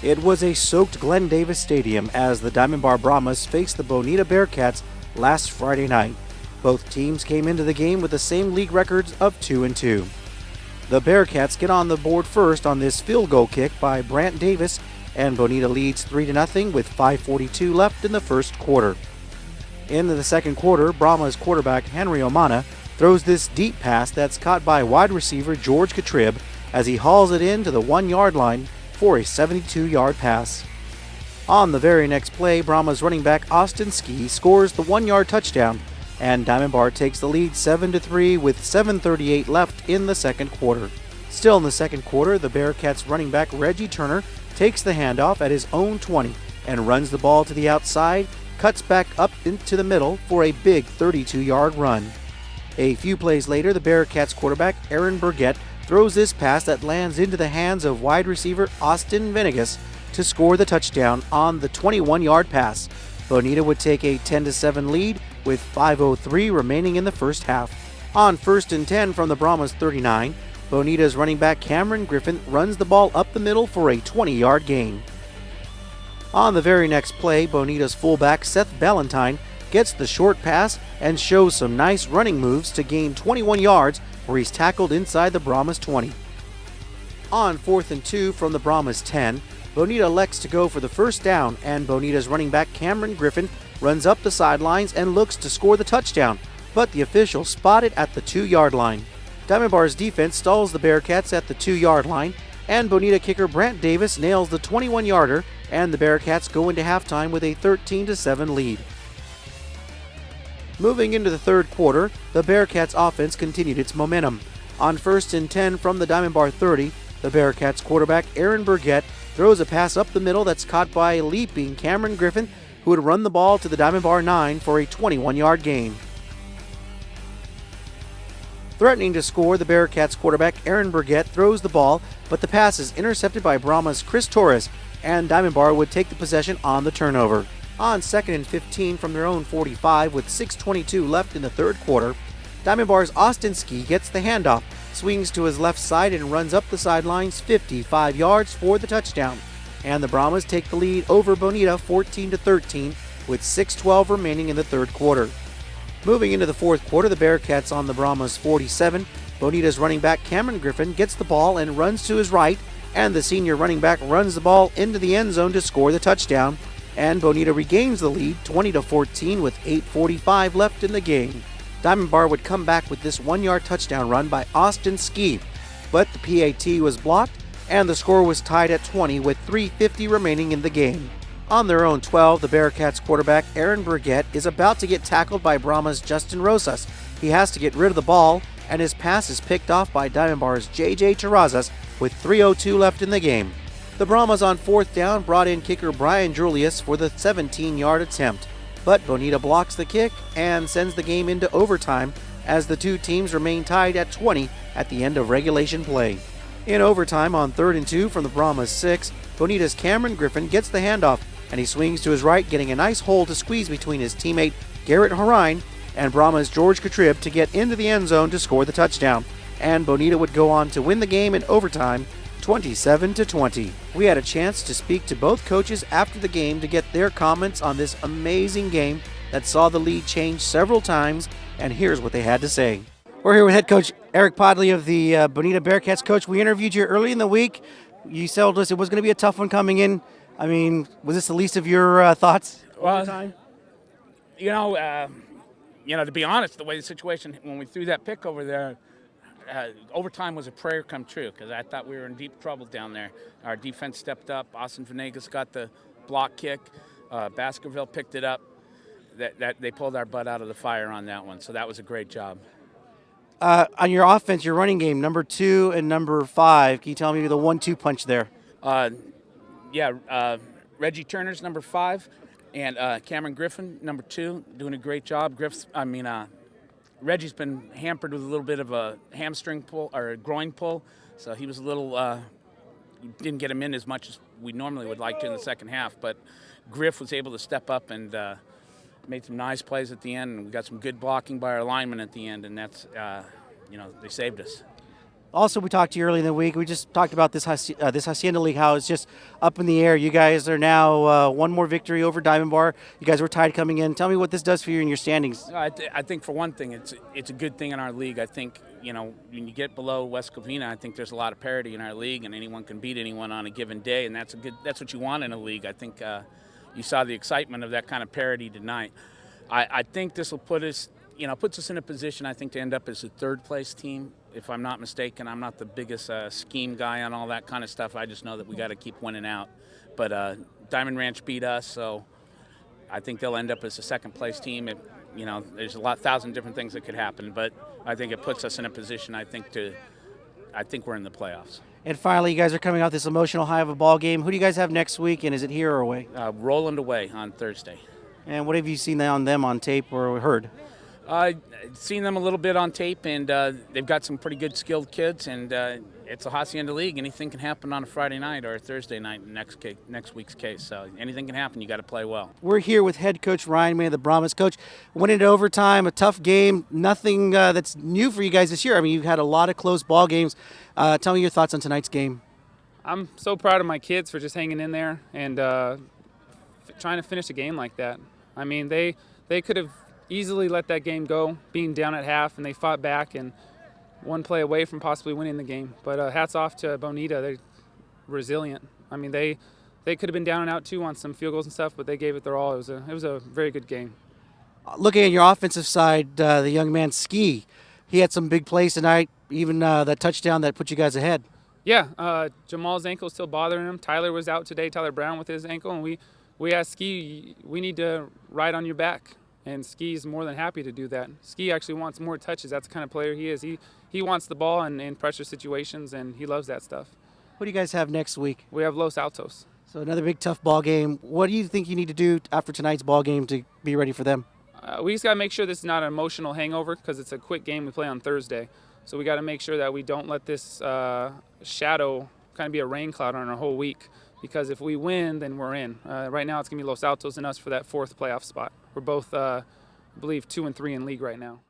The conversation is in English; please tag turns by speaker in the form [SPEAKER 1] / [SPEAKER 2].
[SPEAKER 1] It was a soaked Glenn Davis Stadium as the Diamond Bar Brahmas faced the Bonita Bearcats last Friday night. Both teams came into the game with the same league records of 2-2. The Bearcats get on the board first on this field goal kick by Brant Davis, and Bonita leads 3-0 with 5:42 left in the first quarter. In the second quarter, Brahma's quarterback Henry Omana throws this deep pass that's caught by wide receiver George Katrib as he hauls it in to the 1-yard line for a 72-yard pass. On the very next play, Brahma's running back Austin Ski scores the 1-yard touchdown, and Diamond Bar takes the lead 7-3 with 7:38 left in the second quarter. Still in the second quarter, the Bearcats running back Reggie Turner takes the handoff at his own 20 and runs the ball to the outside, cuts back up into the middle for a big 32-yard run. A few plays later, the Bearcats quarterback Aaron Burgett throws this pass that lands into the hands of wide receiver Austin Venegas to score the touchdown on the 21-yard pass. Bonita would take a 10-7 lead with 5:03 remaining in the first half. On 1st and 10 from the Brahmas 39, Bonita's running back Cameron Griffin runs the ball up the middle for a 20-yard gain. On the very next play, Bonita's fullback Seth Ballantyne gets the short pass and shows some nice running moves to gain 21 yards where he's tackled inside the Brahmas 20. On 4th and 2 from the Brahmas 10, Bonita elects to go for the first down, and Bonita's running back Cameron Griffin runs up the sidelines and looks to score the touchdown, but the official spotted at the 2-yard line. Diamond Bar's defense stalls the Bearcats at the 2-yard line, and Bonita kicker Brant Davis nails the 21-yarder, and the Bearcats go into halftime with a 13-7 lead. Moving into the third quarter, the Bearcats offense continued its momentum. On 1st and 10 from the Diamond Bar 30, the Bearcats quarterback Aaron Burgett throws a pass up the middle that's caught by leaping Cameron Griffin, who would run the ball to the Diamond Bar 9 for a 21-yard gain. Threatening to score, the Bearcats quarterback Aaron Burgett throws the ball, but the pass is intercepted by Brahma's Chris Torres, and Diamond Bar would take the possession on the turnover. On 2nd and 15 from their own 45 with 6:22 left in the third quarter, Diamond Bar's Austin Ski gets the handoff, swings to his left side and runs up the sidelines 55 yards for the touchdown, and the Brahmas take the lead over Bonita 14-13 with 6:12 remaining in the third quarter. Moving into the fourth quarter, the Bearcats on the Brahmas 47. Bonita's running back Cameron Griffin gets the ball and runs to his right, and the senior running back runs the ball into the end zone to score the touchdown, and Bonita regains the lead 20-14 with 8:45 left in the game. Diamond Bar would come back with this 1-yard touchdown run by Austin Ski, but the PAT was blocked, and the score was tied at 20 with 3:50 remaining in the game. On their own 12, the Bearcats quarterback Aaron Burgett is about to get tackled by Brahma's Justin Rosas. He has to get rid of the ball, and his pass is picked off by Diamond Bar's J.J. Terrazas with 3:02 left in the game. The Brahmas on 4th down brought in kicker Brian Julius for the 17-yard attempt, but Bonita blocks the kick and sends the game into overtime as the two teams remain tied at 20 at the end of regulation play. In overtime on 3rd and 2 from the Brahmas 6, Bonita's Cameron Griffin gets the handoff, and he swings to his right, getting a nice hole to squeeze between his teammate Garrett Horine and Brahma's George Katrib to get into the end zone to score the touchdown, and Bonita would go on to win the game in overtime 27-20. We had a chance to speak to both coaches after the game to get their comments on this amazing game that saw the lead change several times, and here's what they had to say. We're here with head coach Eric Podley of the Bonita Bearcats. Coach, we interviewed you early in the week. You told us it was going to be a tough one coming in. I mean, was this the least of your thoughts?
[SPEAKER 2] Well, to be honest, the way the situation, when we threw that pick over there, overtime was a prayer come true because I thought we were in deep trouble down there. Our defense stepped up. Austin Venegas got the block kick. Baskerville picked it up. That they pulled our butt out of the fire on that one, so that was a great job.
[SPEAKER 1] On your offense, your running game, number 2 and number 5, can you tell me the 1-2 punch there?
[SPEAKER 2] Reggie Turner's number 5, and Cameron Griffin, number 2, doing a great job. Reggie's been hampered with a little bit of a hamstring pull or a groin pull, so he was a little didn't get him in as much as we normally would like to in the second half. But Griff was able to step up and made some nice plays at the end, and we got some good blocking by our linemen at the end, and that's they saved us.
[SPEAKER 1] Also, we talked to you earlier in the week. We just talked about this Hacienda League, how it's just up in the air. You guys are now one more victory over Diamond Bar. You guys were tied coming in. Tell me what this does for you in your standings.
[SPEAKER 2] I think for one thing, it's a good thing in our league. I think when you get below West Covina, I think there's a lot of parity in our league, and anyone can beat anyone on a given day, and that's what you want in a league. I think you saw the excitement of that kind of parity tonight. I think this will puts us in a position, I think, to end up as a third place team. If I'm not mistaken, I'm not the biggest scheme guy on all that kind of stuff. I just know that we got to keep winning out. But Diamond Ranch beat us, so I think they'll end up as a second place team. There's a thousand different things that could happen, but I think it puts us in a position, I think we're in the playoffs.
[SPEAKER 1] And finally, you guys are coming off this emotional high of a ball game. Who do you guys have next week, and is it here or away?
[SPEAKER 2] Roland away on Thursday.
[SPEAKER 1] And what have you seen on them on tape or heard?
[SPEAKER 2] I've seen them a little bit on tape, and they've got some pretty good skilled kids, and it's a Hacienda League. Anything can happen on a Friday night or a Thursday night in next week's case. So anything can happen. You got to play well. We're
[SPEAKER 1] here with head coach Ryan May of the Brahmas. Coach, went into overtime, a tough game. Nothing that's new for you guys this year. I mean, you've had a lot of close ball games. Tell me your thoughts on tonight's game.
[SPEAKER 3] I'm so proud of my kids for just hanging in there and trying to finish a game like that. I mean, they could have easily let that game go, being down at half, and they fought back and one play away from possibly winning the game. But hats off to Bonita. They're resilient. I mean, they could have been down and out too on some field goals and stuff, but they gave it their all. It was a very good game.
[SPEAKER 1] Looking at your offensive side, the young man Ski, he had some big plays tonight, even that touchdown that put you guys ahead.
[SPEAKER 3] Yeah, Jamal's ankle is still bothering him. Tyler was out today, Tyler Brown with his ankle, and we asked Ski, we need to ride on your back. And Ski's more than happy to do that. Ski actually wants more touches. That's the kind of player he is. He wants the ball in pressure situations, and he loves that stuff.
[SPEAKER 1] What do you guys have next week?
[SPEAKER 3] We have Los Altos.
[SPEAKER 1] So another big, tough ball game. What do you think you need to do after tonight's ball game to be ready for them?
[SPEAKER 3] We just got to make sure this is not an emotional hangover because it's a quick game we play on Thursday. So we got to make sure that we don't let this shadow kind of be a rain cloud on our whole week. Because if we win, then we're in. Right now, it's going to be Los Altos and us for that fourth playoff spot. We're both, I believe, 2-3 in league right now.